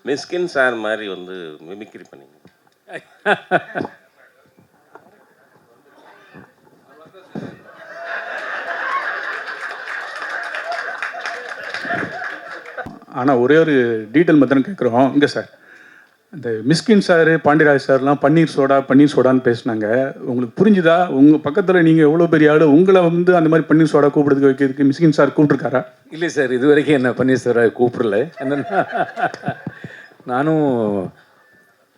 மிஸ்கின் sir மாதிரி வந்து mimicry பண்ணீங்க. ஆனால் ஒரே ஒரு டீட்டெயில் மட்டும் கேட்குறோம். இங்கே சார், இந்த மிஸ்கின் சார், பாண்டியராஜ் சார்லாம் பன்னீர் சோடான்னு பேசுனாங்க. உங்களுக்கு புரிஞ்சுதா? உங்கள் பக்கத்தில் நீங்கள் எவ்வளோ பெரிய ஆள், உங்களை வந்து அந்த மாதிரி பன்னீர் சோடா கூப்பிடுறதுக்கு வைக்கிறதுக்கு மிஸ்கின் சார் கூப்பிட்ருக்காரா? இல்லை சார், இது வரைக்கும் என்ன பன்னீர் சோடா கூப்பிடல. என்னன்னா நானும்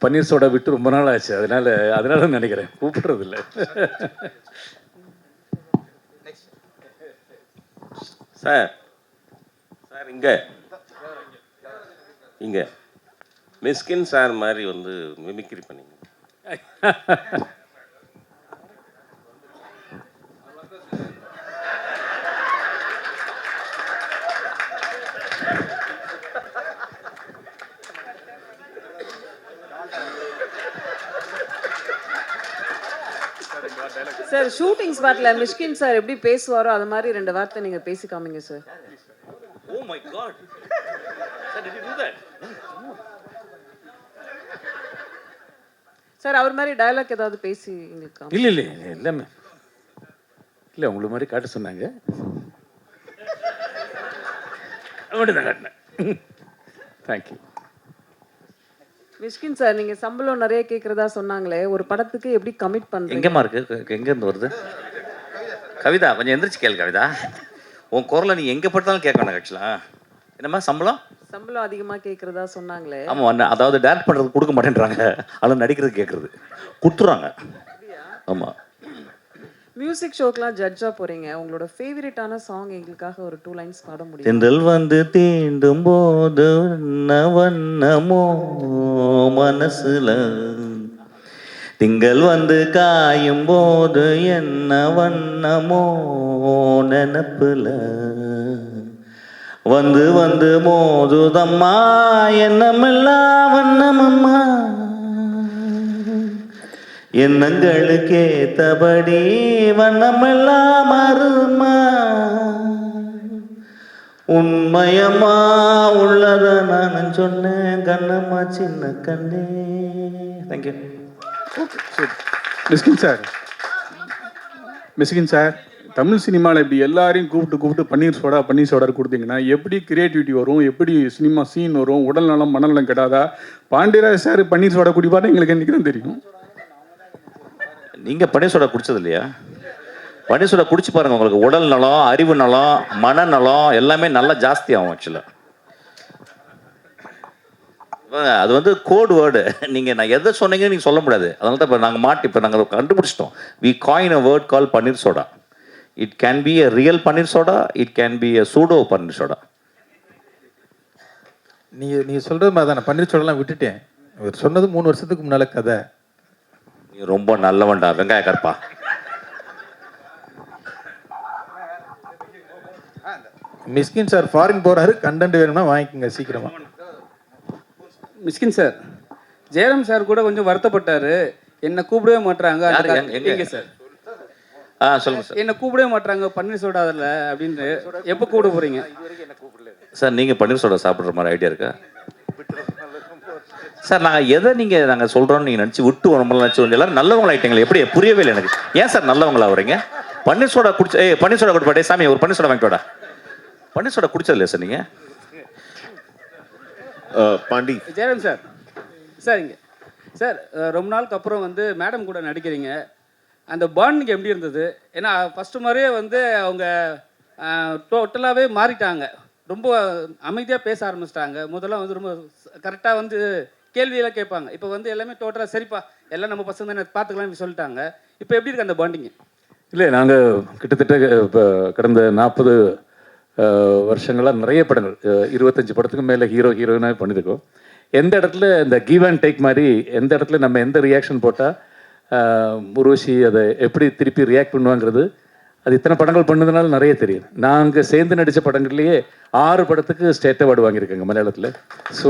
பன்னீர் சோடா விட்டு ரொம்ப நாள் ஆச்சு. அதனால நினைக்கிறேன் கூப்பிடுறதில்ல. சார் சார் இங்கே மிஸ்கின் சார் மாதிரி வந்து மிமிக்ரி பண்ணீங்க. சார் ஷூட்டிங் ஸ்பாட்ல மிஷ்கின் சார் எப்படி பேசுவாரோ அது மாதிரி 2 வார்த்தை நீங்க பேசி காமிங்க sir. Oh my God. Sir, did you do that? Sir அவர் மாதிரி டயலாக் ஏதாவது பேசி எங்களுக்கு காமிங்க. இல்லை எல்லாமே இல்லை, உங்களுக்கு மாதிரி காட்ட சொன்னாங்க. அப்படிதான் காட்டினேன். தேங்க்யூ. மிஷ்கின் சார், நீங்க சம்பளம் நிறைய கேட்கறதா சொன்னாங்களே, ஒரு படத்துக்கு எப்படி கமிட் பண்றீங்க? எங்கேம்மா இருக்கு? எங்கேருந்து வருது? கவிதா, கொஞ்சம் எந்திரிச்சு கேளு கவிதா. உன் குரலை நீ எங்கே படுத்தாலும் கேட்க வேண்டாம். ஆக்சுவலாக என்னம்மா சம்பளம் அதிகமா கேட்கறதா சொன்னாங்களே. ஆமாம், அதாவது டேரக்ட் பண்ணுறது கொடுக்க மாட்டேன்றாங்க, ஆனால் நடிக்கிறது கேட்குறது கொடுத்துறாங்க. ஆமாம். மியூசிக் ஷோக்கெலாம் ஜட்ஜாக போறீங்க, உங்களோட ஃபேவரட்டான சாங் எங்களுக்காக ஒரு 2 லைன்ஸ் பாட முடியும்? தென்றல் வந்து தீண்டும் போது வண்ணமோ மனசுல, திங்கள் வந்து காயும் போது என்ன வண்ணமோ நினப்புல, வந்து வந்து மோதுதம்மா எண்ணமெல்லாம் வண்ணமம்மா, எண்ணங்களுக்கு ஏத்தபடி வண்ணமெல்லாம் மாறுமா, உண்மையம்மா உள்ளத நான் சொன்னேன் கண்ணம்மா சின்ன கண்ணே. தேங்க்யூ. மிஸ்கின் சார், தமிழ் சினிமாவில் இப்படி எல்லாரையும் கூப்பிட்டு பன்னீர் சோடா கொடுத்தீங்கன்னா எப்படி கிரியேட்டிவிட்டி வரும், எப்படி சினிமா சீன் வரும், உடல் நலம் மனநலம் கெடாதா? பாண்டியராஜ் சார் பன்னீர் சோடா குடிப்பாரு எங்களுக்கு என்றைக்கு தான் தெரியும். நீங்கள் பன்னீர் சோடா குடிச்சது இல்லையா? பன்னீர் சோடா குடிச்சு பாருங்கள், உங்களுக்கு உடல் நலம், அறிவு நலம், மனநலம் எல்லாமே நல்லா ஜாஸ்தி ஆகும். ஆக்சுவலாக அது வந்து கோட் வேர்டு. நீங்கள் நான் எதை சொன்னீங்கன்னு நீங்கள் சொல்ல முடியாது. அதனால தான் இப்போ நாங்கள் கண்டுபிடிச்சிட்டோம். We coin a word call panneer soda. It can be a real panneer soda, it can be a pseudo panneer soda. நீங்கள் சொல்கிறது மாதிரி தான். நான் பன்னீர் சோடாலாம் விட்டுட்டேன். இவர் சொன்னது 3 வருஷத்துக்கு முன்னால் கதை. நீ ரொம்ப நல்லவன்டா வெங்காய கற்பா. மிஸ்கின் சார் ஃபாரின் போகிறாரு, கண்டென்ட் வேணும்னா வாங்கிக்கோங்க சீக்கிரமா. மிஸ்கின் சார், ஜெயராம் சார் கூட கொஞ்சம் வருத்தப்பட்டாரு, என்ன கூப்பிடவே மாட்டாங்க. எங்க சார்? சொல்லுங்க சார். என்ன கூப்பிடவே மாட்டாங்க பன்னீர் சோடா அதில் அப்படின்னு. எப்போ கூப்பிட போறீங்க சார்? நீங்கள் பன்னீர் சோடா சாப்பிட்ற மாதிரி ஐடியா இருக்கா சார்? நாங்கள் சொல்கிறோன்னு நீங்கள் நினச்சி விட்டு வரமெல்லாம் நினச்சி எல்லாரும் நல்லவங்களா ஆகிட்டீங்களா? எப்படி புரியவே இல்லை எனக்கு. ஏன் சார் நல்லவங்களா வரீங்க? பன்னீர் சோடா குடிச்சு பன்னீர் சோடா கொடுப்பாடே சாமி, ஒரு பன்னீர் சோடா வாங்கிட்டோடா. பன்னீர் சோடா குடிச்சது இல்லையா சார் நீங்கள்? பாண்டி ஜெயராம் சார், சரிங்க சார், ரொம்ப நாளுக்கு அப்புறம் வந்து மேடம் கூட நடிக்கிறீங்க. அந்த பாண்டிங் எப்படி இருந்தது? ஏன்னா ஃபஸ்ட்டு மாதிரியே வந்து அவங்க டோட்டலாகவே மாறிட்டாங்க, ரொம்ப அமைதியாக பேச ஆரம்பிச்சிட்டாங்க. முதல்ல வந்து ரொம்ப கரெக்டாக வந்து கேள்வியெல்லாம் கேட்பாங்க. இப்போ வந்து எல்லாமே டோட்டலாக சரிப்பா எல்லாம் நம்ம பசங்க தானே பார்த்துக்கலாம்னு சொல்லிட்டாங்க. இப்போ எப்படி இருக்குது அந்த பாண்டிங்கு? இல்லை, நாங்கள் கிட்டத்தட்ட இப்போ கடந்த 40 வருஷங்களாக நிறைய படங்கள், 25 படத்துக்கு மேலே ஹீரோயினாக பண்ணியிருக்கோம். எந்த இடத்துல இந்த கிவ் அண்ட் டேக் மாதிரி, எந்த இடத்துல நம்ம எந்த ரியாக்ஷன் போட்டால் உருவசி அதை எப்படி திருப்பி ரியாக்ட் பண்ணுவாங்கிறது, அது இத்தனை படங்கள் பண்ணதுனால நிறைய தெரியும். நாங்கள் சேர்ந்து நடித்த படங்கள்லேயே 6 படத்துக்கு ஸ்டேட் அவார்டு வாங்கியிருக்காங்க மலையாளத்தில். ஸோ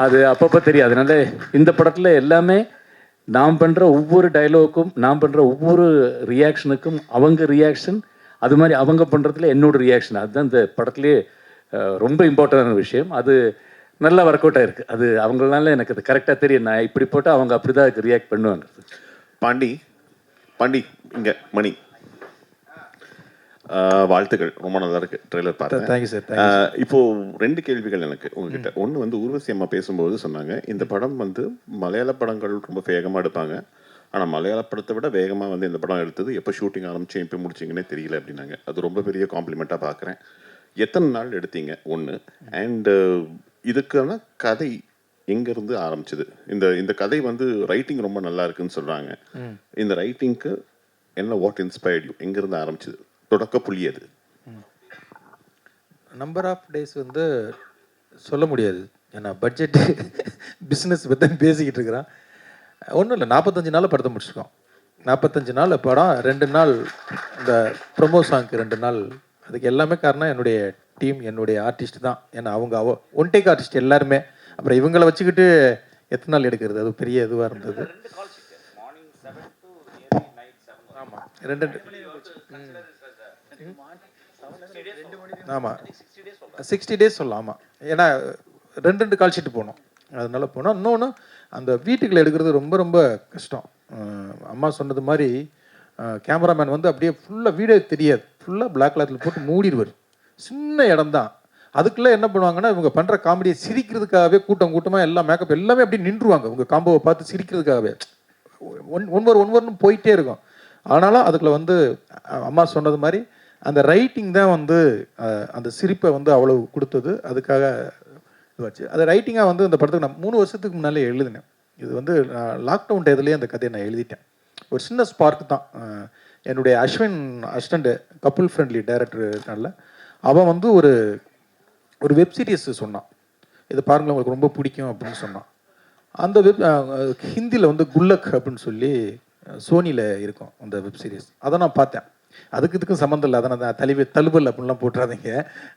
அது அப்பப்போ தெரியும். அதனால இந்த படத்தில் எல்லாமே நாம் பண்ணுற ஒவ்வொரு டைலாகுக்கும், நான் பண்ணுற ஒவ்வொரு ரியாக்ஷனுக்கும் அவங்க ரியாக்ஷன், அது மாதிரி அவங்க பண்ணுறதுல என்னோடய ரியாக்ஷன், அதுதான் இந்த படத்துலேயே ரொம்ப இம்பார்ட்டண்டான விஷயம். அது நல்லா ஒர்க் அவுட் ஆயிருக்கு. அது அவங்களால எனக்கு அது கரெக்டாக தெரியும். நான் இப்படி போட்டால் அவங்க அப்படி தான் அதுக்கு ரியாக்ட் பண்ணுவாங்க. பாண்டி இங்கே மணி வாழ்த்துக்கள், ரொம்ப நல்லா இருக்கு ட்ரெய்லர் பார்த்தேன். Thank you sir. இப்போ 2 கேள்விகள் எனக்கு உங்ககிட்ட. ஒன்று வந்து ஊர்வசி அம்மா பேசும்போது சொன்னாங்க, இந்த படம் வந்து மலையாள படங்கள் ரொம்ப வேகமாக எடுப்பாங்க, ஆனால் மலையாள படத்தை விட வேகமாக வந்து இந்த படம் எடுத்தது எப்போ ஷூட்டிங் ஆரம்பிச்சு எப்போ முடிச்சிங்கன்னே தெரியல அப்படின்னாங்க. அது ரொம்ப பெரிய காம்ப்ளிமெண்ட்டாக பார்க்குறேன். எத்தனை நாள் எடுத்தீங்க ஒன்று, அண்டு இதுக்கான கதை எங்கேருந்து ஆரம்பிச்சது? இந்த கதை வந்து ரைட்டிங் ரொம்ப நல்லா இருக்குன்னு சொல்கிறாங்க. இந்த ரைட்டிங்க்கு என்ன, வாட் இன்ஸ்பயர்ட் யூ, எங்கேருந்து ஆரம்பிச்சது, தொடக்க புள்ளி அது? நம்பர் ஆஃப் டேஸ் வந்து சொல்ல முடியாது, ஏன்னா பட்ஜெட்டு பிஸ்னஸ் பற்றி பேசிக்கிட்டு இருக்கிறான். ஒன்றும் இல்லை, 45 நாளில் படத்தை முடிச்சிருக்கோம். 45 நாள் படம், 2 நாள் இந்த ப்ரொமோ சாங்க்கு 2 நாள். அதுக்கு எல்லாமே காரணம் என்னுடைய டீம், என்னுடைய ஆர்டிஸ்ட் தான். ஏன்னா அவங்க ஒன் டேக் ஆர்டிஸ்ட் எல்லாருமே. அப்புறம் இவங்களை வச்சுக்கிட்டு எத்தனை நாள் எடுக்கிறது, அது பெரிய இதுவாக இருந்தது. ஆமாம், 2 ஆமாம் 60 டேஸ் சொல்லலாம். ஆமாம், ஏன்னா 2 கால் ஷீட்டு போனோம், அதனால போனோம். இன்னொன்று, அந்த வீட்டுக்குள்ள எடுக்கிறது ரொம்ப ரொம்ப கஷ்டம். அம்மா சொன்னது மாதிரி கேமராமேன் வந்து அப்படியே ஃபுல்லாக வீடியோ தெரியாது, ஃபுல்லாக பிளாக் கிளாத்தில் போட்டு மூடிடுவார். சின்ன இடம் தான். அதுக்குள்ளே என்ன பண்ணுவாங்கன்னா, இவங்க பண்ணுற காமெடியை சிரிக்கிறதுக்காகவே கூட்டமாக எல்லாம் மேக்கப் எல்லாமே அப்படியே நின்றுவாங்க. உங்கள் காம்போவை பார்த்து சிரிக்கிறதுக்காகவே ஒன்வர்னு போயிட்டே இருக்கும். ஆனாலும் அதுக்குள்ள வந்து அம்மா சொன்னது மாதிரி அந்த ரைட்டிங் தான் வந்து அந்த சிரிப்பை வந்து அவ்வளவு கொடுத்தது. அதுக்காக இதுவாச்சு. அது ரைட்டிங்காக வந்து இந்த படத்துக்கு நான் 3 வருஷத்துக்கு முன்னாலே எழுதினேன். இது வந்து லாக்டவுன் டயத்துலேயே அந்த கதையை நான் எழுதிட்டேன். ஒரு சின்ன ஸ்பார்க் தான். என்னுடைய அஸ்வின் அசிஸ்டண்ட், கப்புள் ஃப்ரெண்ட்லி டைரக்டர்னால அவன் வந்து ஒரு வெப் சீரிஸ் சொன்னான், இதை பாருங்கள் உங்களுக்கு ரொம்ப பிடிக்கும் அப்படின்னு சொன்னான். அந்த ஹிந்தியில் வந்து குல்லக் அப்படின்னு சொல்லி சோனியில் இருக்கும் அந்த வெப் சீரிஸ். அதை நான் பார்த்தேன். இதுக்கும் சம்மந்தம் இல்லை, அதை நான் தழுவல் அப்படின்லாம் போட்டுறாதீங்க.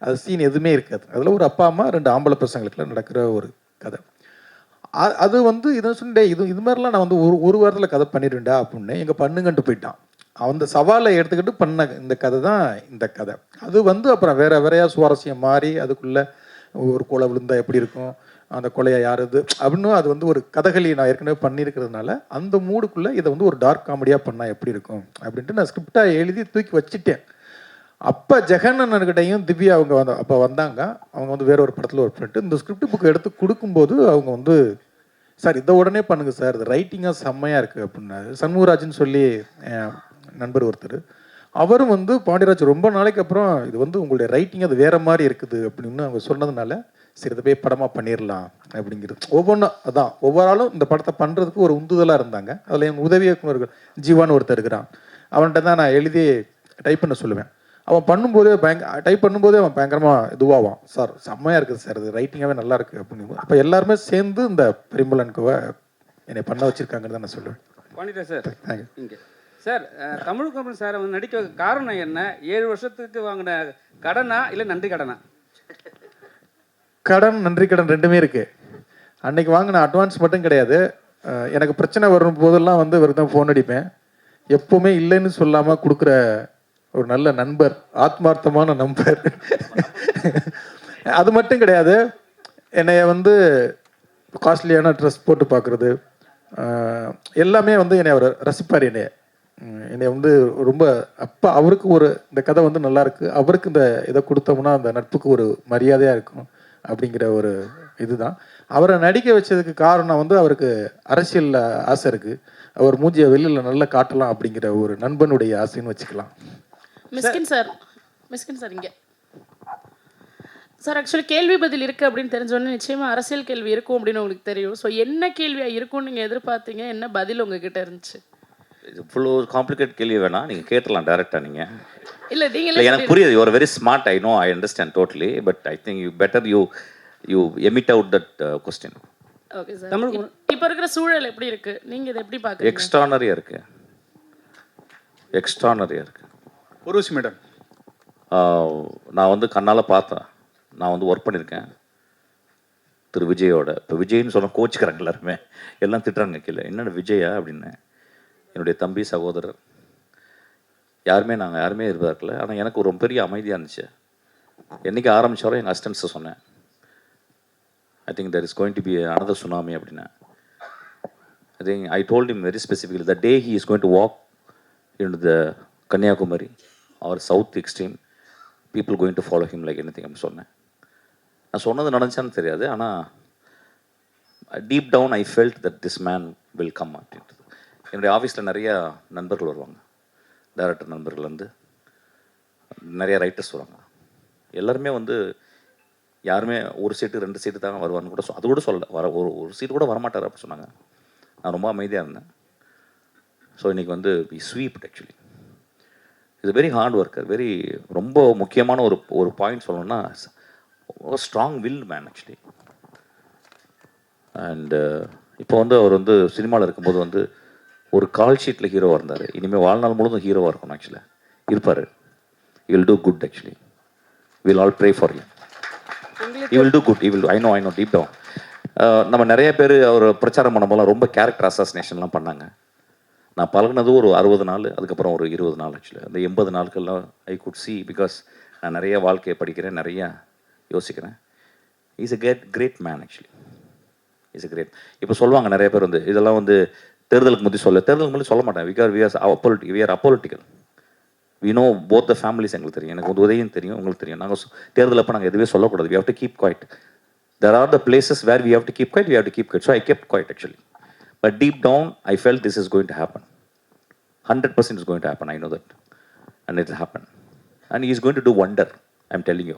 அது சீன் எதுவுமே இருக்காது. அதில் ஒரு அப்பா அம்மா 2 ஆம்பளை பசங்களுக்குலாம் நடக்கிற ஒரு கதை. அது வந்து இதை சொன்னே, இது மாதிரிலாம் நான் வந்து ஒரு வாரத்தில் கதை பண்ணிடுவேன்டா அப்படின்னு எங்கள் பண்ணுங்கன்ட்டு போயிட்டான். அந்த சவாலை எடுத்துக்கிட்டு பண்ண இந்த கதை தான் இந்த கதை. அது வந்து அப்புறம் வேறையாக சுவாரஸ்யம் மாறி அதுக்குள்ளே ஒரு கொலை விழுந்தால் எப்படி இருக்கும், அந்த கொலையை யார் இது அப்படின்னு அது வந்து ஒரு கதகளி நான் ஏற்கனவே பண்ணியிருக்கிறதுனால அந்த மூடுக்குள்ளே இதை வந்து ஒரு டார்க் காமெடியாக பண்ணால் எப்படி இருக்கும் அப்படின்ட்டு நான் ஸ்கிரிப்டாக எழுதி தூக்கி வச்சுட்டேன். அப்போ ஜெகண்ணன்கிட்டையும் திவ்யா அவங்க அப்போ வந்தாங்க. அவங்க வந்து வேற ஒரு படத்தில் ஒர்க் பண்ணிட்டு இந்த ஸ்கிரிப்ட் புக் எடுத்து கொடுக்கும்போது அவங்க வந்து, சார் இதை உடனே பண்ணுங்கள் சார், இது ரைட்டிங்காக செம்மையாக இருக்குது அப்படின்னாரு. சண்முகராஜ்னு சொல்லி நண்பர் ஒருத்தர், அவரும் வந்து பாண்டியராஜ் ரொம்ப நாளைக்கு அப்புறம் இது வந்து உங்களுடைய ரைட்டிங் அது வேறு மாதிரி இருக்குது அப்படின்னு அவங்க சொன்னதுனால சரி இதை போய் படமாக பண்ணிடலாம் அப்படிங்கிறது. ஒவ்வொன்றும் அதான் ஒவ்வொரு ஆளும் இந்த படத்தை பண்ணுறதுக்கு ஒரு உந்துதலாக இருந்தாங்க. அதில் என் உதவி இயக்குனர்கள் ஜீவான்னு ஒருத்தர் இருக்கிறான். அவன்கிட்ட தான் நான் எழுதி டைப் பண்ண சொல்லுவேன். அவன் பண்ணும்போதே டைப் பண்ணும்போதே அவன் பயங்கரமாக இதுவாவான், சார் செம்மையாக இருக்குது சார், இது ரைட்டிங்காகவே நல்லா இருக்குது அப்படின்னு. அப்போ எல்லாருமே சேர்ந்து இந்த பரிமளன்கோவை என்னை பண்ண வச்சுருக்காங்கன்னு தான் நான் சொல்லுவேன். பண்ணிட்டேன் சார். இங்கே சார், தமிழ் கமல் சாரை வந்து நடிக்க காரணம் என்ன? 7 வருஷத்துக்கு வாங்கின கடனா இல்லை நன்றி கடனா? கடன் நன்றி கடன் ரெண்டுமே இருக்குது. அன்னைக்கு வாங்கின அட்வான்ஸ் மட்டும் கிடையாது. எனக்கு பிரச்சனை வரும் போதெல்லாம் வந்து இவருக்கு தான் ஃபோன் அடிப்பேன். எப்போவுமே இல்லைன்னு சொல்லாமல் கொடுக்குற ஒரு நல்ல நண்பர், ஆத்மார்த்தமான நண்பர். அது மட்டும் கிடையாது, என்னைய வந்து காஸ்ட்லியான ட்ரெஸ் போட்டு பார்க்குறது எல்லாமே வந்து என்னை அவர் ரசிப்பார். என்னை வந்து ரொம்ப அப்போ அவருக்கு ஒரு இந்த கதை வந்து நல்லாயிருக்கு, அவருக்கு இந்த இதை கொடுத்தோம்னா அந்த நட்புக்கு ஒரு மரியாதையாக இருக்கும் அப்படிங்கிற ஒரு இதுதான். அவரை நடிக்க வச்சதுக்கு காரணம் வந்து அவருக்கு அரசியலில் ஆசை இருக்குது, அவர் மூஞ்சியை வெளியில் நல்லா காட்டலாம் அப்படிங்கிற ஒரு நண்பனுடைய ஆசைன்னு வச்சுக்கலாம். மிஸ்கின் சார் இங்கே சார், ஆக்சுவலி கேள்வி பதில் இருக்குது அப்படின்னு தெரிஞ்சோடனே நிச்சயமாக அரசியல் கேள்வி இருக்கும் அப்படின்னு உங்களுக்கு தெரியும். ஸோ என்ன கேள்வியாக இருக்கும்னு நீங்கள் எதிர்பார்த்தீங்க, என்ன பதில் உங்ககிட்ட இருந்துச்சு? இவ்வளோ காம்ப்ளிகேட் கேள்வி வேணாம், நீங்கள் கேட்டலாம் டேரெக்டாக. நீங்கள் இல்லை நீங்களே எனக்கு புரியுது, you are very smart, I know, I understand totally, but I think you better you emit out that question. Okay sir. Tamil இப்போ இருக்கிற சூழல் எப்படி இருக்குது, நீங்கள் இதை எப்படி பார்க்குறீங்க? எக்ஸ்ட்ரானரியாக இருக்குது, எக்ஸ்ட்ரானரியாக இருக்குது. உருவசி மேடம், நான் வந்து கண்ணால் பார்த்தேன், நான் வந்து ஒர்க் பண்ணியிருக்கேன் திரு விஜயோட. இப்போ விஜய்னு சொன்னால் கோச்சிக்கிறாங்க எல்லாருமே, எல்லாம் திட்டுறாங்க கீழே, என்னென்ன விஜயா அப்படின்னு. என்னுடைய தம்பி சகோதரர் நாங்கள் யாருமே எதிர்பார்க்கல. ஆனால் எனக்கு ஒரு பெரிய அமைதியாக இருந்துச்சு. என்றைக்கு ஆரம்பித்தாரோ எங்கள் அசிஸ்டன்ஸை சொன்னேன், I think there is going to be another tsunami அப்படின்னா. I think I told him very specifically the day he is going to walk into the Kanyakumari or south extreme, people going to follow him like anything. I'm சொன்னேன். நான் சொன்னது நடந்துச்சான்னு தெரியாது, ஆனால் deep down I felt that this man will come அப்படின்றது. என்னுடைய ஆஃபீஸில் நிறையா நண்பர்கள் வருவாங்க, டைரக்டர் நண்பர்கள் வந்து நிறைய ரைட்டர்ஸ் வருவாங்க. எல்லாருமே வந்து யாருமே ஒரு சீட்டு 2 சீட்டு தான் வருவான்னு கூட அது கூட சொல்லலை, ஒரு சீட்டு கூட வரமாட்டார் அப்படின்னு சொன்னாங்க. நான் ரொம்ப அமைதியாக இருந்தேன். ஸோ இன்றைக்கி வந்து வி ஸ்வீப்ட் ஆக்சுவலி. இது வெரி ஹார்ட் ஒர்க்கர், ரொம்ப முக்கியமான ஒரு பாயிண்ட் சொல்லணும்னா strong will man actually. And இப்போ வந்து அவர் வந்து சினிமாவில் இருக்கும்போது வந்து ஒரு கால் ஷீட்டில் ஹீரோவாக இருந்தார். இனிமேல் வாழ்நாள் முழுதும் ஹீரோவாக இருக்கணும் ஆக்சுவலாக இருப்பார். You will do good actually. Will all pray for you. You will do good. You will I know deep down. நம்ம நிறைய பேர் அவர் பிரச்சாரம் பண்ணும்போது ரொம்ப கேரக்டர் அசாசினேஷன்லாம் பண்ணாங்க. நான் பழகினது ஒரு 60 நாள், அதுக்கப்புறம் ஒரு 20 நாள் ஆக்சுவலி. அந்த 80 நாட்கள்லாம் ஐ குட் சி, பிகாஸ் நான் நிறைய வாழ்க்கையை படிக்கிறேன், நிறையா யோசிக்கிறேன். Is a great man actually. Is a great. இப்போ சொல்லுவாங்க நிறைய பேர் வந்து இதெல்லாம் வந்து தேர்தலுக்கு முந்தி தேர்தலுக்கு முந்தி சொல்ல மாட்டேன். We are apolitical. We know both the families. எங்களுக்கு தெரியும், எனக்கு வந்து உதயம் தெரியும், உங்களுக்கு தெரியும். நாங்கள் தேர்தல் அப்போ நாங்கள் எதுவே சொல்லக்கூடாது. We have to keep quiet. There are the places where we have to keep quiet, we have to keep quiet. So I kept quiet actually. But deep down, I felt this is going to happen. 100% is going to happen, I know that. And it will happen. And he is going to do wonder, I'm telling you.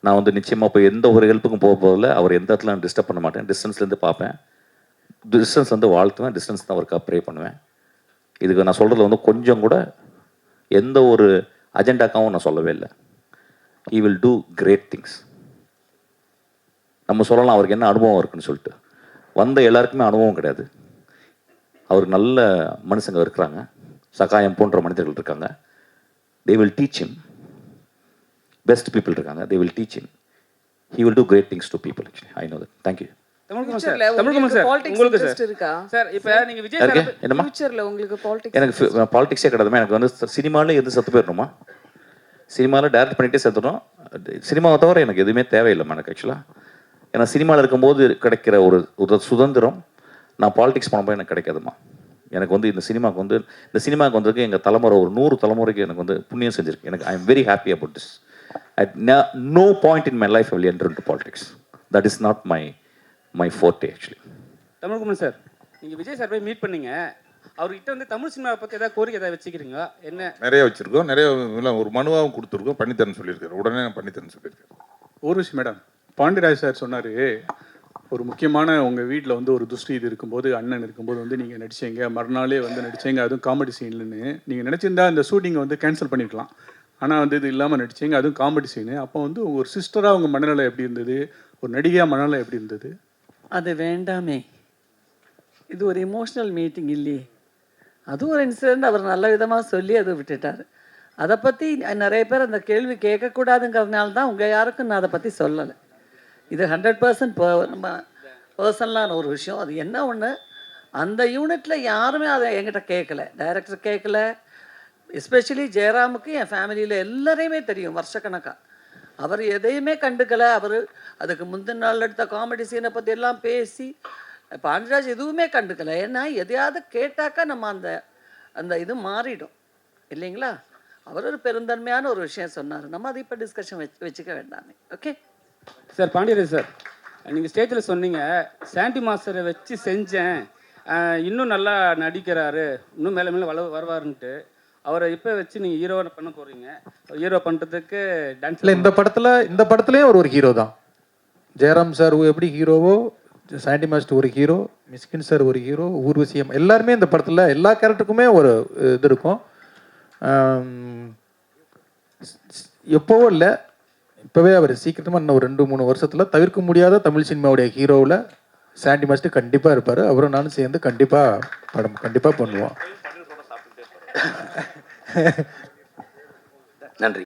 நான் வந்து நிச்சயமாக போய் எந்த ஒரு ஹெல்ப்புக்கும் போகிறதில்ல. அவர் எந்த இடத்துல நான் டிஸ்டர்ப் பண்ண மாட்டேன். டிஸ்டன்ஸ்லேருந்து பார்ப்பேன், டிஸ்டன்ஸ்லேருந்து வாழ்த்துவேன், டிஸ்டன்ஸ் தான் அவருக்கு ப்ரே பண்ணுவேன். இதுக்கு நான் சொல்கிறதுல வந்து கொஞ்சம் கூட எந்த ஒரு அஜெண்டாக்காவும் நான் சொல்லவே இல்லை. He will do great things. நம்ம சொல்லலாம் அவருக்கு என்ன அனுபவம் இருக்குன்னு சொல்லிட்டு. வந்த எல்லாருக்குமே அனுபவம் கிடையாது. அவருக்கு நல்ல மனுஷங்க இருக்கிறாங்க, சகாயம் போன்ற மனிதர்கள் இருக்காங்க. they will teach him. Best people இருக்காங்க, they will teach him. he will do great things to people actually. I know that. Thank you. Tamilkumar sir, உங்களுக்கு இன்ட்ரெஸ்ட் இருக்கா சார்? இப்போ நீங்க விஜய் சார் என்னமா ஃபியூச்சர்ல உங்களுக்கு பாலிடிக்ஸ்? எனக்கு பாலிடிக்ஸே கிடையாதுமா. எனக்கு வந்து சினிமாவில் எது செத்து போயிடணுமா, சினிமாவில் டேரக்ட் பண்ணிகிட்டே செத்துடும். சினிமாவை தவிர எனக்கு எதுவுமே தேவையில்லைம்மா எனக்கு ஆக்சுவலாக. ஏன்னா சினிமாவில் இருக்கும்போது கிடைக்கிற ஒரு சுதந்திரம் நான் பாலிடிக்ஸ் பண்ணும்போது எனக்கு கிடைக்காதுமா. எனக்கு வந்து இந்த சினிமாவுக்கு வந்ததுக்கு எங்கள் தலைமுறை ஒரு 100 தலைமுறைக்கு எனக்கு வந்து புண்ணியம் செஞ்சுருக்கு. எனக்கு I am very happy about this. At no point in my life I will enter into politics. That is not my forte actually. Tamilkumar sir, நீங்கள் விஜய் சார் போய் மீட் பண்ணீங்க, அவர்கிட்ட வந்து தமிழ் சினிமாவை பற்றி ஏதாவது கோரிக்கை ஏதாவது வச்சுக்கிறீங்களா? என்ன நிறைய வச்சுருக்கோம், நிறைய ஒரு மனுவாகவும் கொடுத்துருக்கோம், பண்ணித்தரேன்னு சொல்லியிருக்காரு. உடனே பண்ணித்தரேன்னு சொல்லியிருக்காரு. ஊர்வசி மேடம், பாண்டியராஜ் சார் சொன்னார், ஒரு முக்கியமான உங்கள் வீட்டில் வந்து ஒரு துஷ்டி இது இருக்கும்போது, அண்ணன் இருக்கும்போது வந்து நீங்கள் நடிச்சீங்க, மறுநாளே வந்து நடிச்சீங்க, அதுவும் காமெடி சீன்லன்னு. நீங்கள் நினச்சிருந்தா அந்த ஷூட்டிங்கை வந்து கேன்சல் பண்ணியிருக்கலாம். ஆனால் வந்து இது இல்லாமல் நடிச்சீங்க, அதுவும் காமெடி சீனு. அப்போ வந்து ஒரு சிஸ்டராக உங்கள் மனநிலை எப்படி இருந்தது, ஒரு நடிகையாக மனநிலை எப்படி இருந்தது? அது வேண்டாமே, இது ஒரு இமோஷ்னல் மீட்டிங் இல்லையே. அதுவும் ஒரு இன்சிடெண்ட் அவர் நல்ல விதமாக சொல்லி அதை விட்டுட்டார். அதை பற்றி நிறைய பேர் அந்த கேள்வி கேட்கக்கூடாதுங்கிறதுனால தான் உங்கள் யாருக்கும் நான் அதை பற்றி சொல்லலை. இது 100% நம்ம பர்சனலான ஒரு விஷயம். அது என்ன ஒன்று, அந்த யூனிட்டில் யாருமே அதை என்கிட்ட கேட்கல, டைரக்டர் கேட்கல. எஸ்பெஷலி ஜெயராமுக்கு என் ஃபேமிலியில் எல்லாரையுமே தெரியும் வருஷக்கணக்காக. அவர் எதையுமே கண்டுக்கலை. அவர் அதுக்கு முந்தின நாள் எடுத்த காமெடி சீனை பற்றி எல்லாம் பேசி பாண்டியராஜ் எதுவுமே கண்டுக்கலை. ஏன்னா எதையாவது கேட்டாக்கா நம்ம அந்த இது மாறிடும் இல்லைங்களா. அவர் ஒரு பெருந்தன்மையான ஒரு விஷயம் சொன்னார். நம்ம அதை இப்போ டிஸ்கஷன் வச்சுக்க வேண்டாமே. Okay sir. பாண்டியராஜ் சார், நீங்கள் ஸ்டேஜில் சொன்னீங்க சாண்டி மாஸ்டரை வச்சு செஞ்சேன், இன்னும் நல்லா நடிக்கிறாரு, இன்னும் மேலே மேலே வருவாருன்ட்டு. அவரை இப்போ வச்சு நீங்கள் ஹீரோவை பண்ண போகிறீங்க. ஹீரோ பண்ணுறதுக்கு டான்ஸ் இல்லை, இந்த படத்துலேயும் ஒரு ஹீரோ தான். ஜெயராம் சார் எப்படி ஹீரோவோ, சாண்டி மாஸ்டர் ஒரு ஹீரோ, மிஸ்கின் சார் ஒரு ஹீரோ, ஊர்வசியம் எல்லாருமே இந்த படத்தில் எல்லா கேரக்டருக்குமே ஒரு இது இருக்கும். எப்போவோ இல்லை, இப்போவே அவர் சீக்கிரமாக இன்னும் ஒரு 2-3 வருஷத்தில் தவிர்க்க முடியாத தமிழ் சினிமாவுடைய ஹீரோவில் சாண்டி மாஸ்டர் கண்டிப்பாக இருப்பார். அவரும் நானும் சேர்ந்து கண்டிப்பாக பண்ணுவோம். நன்றி.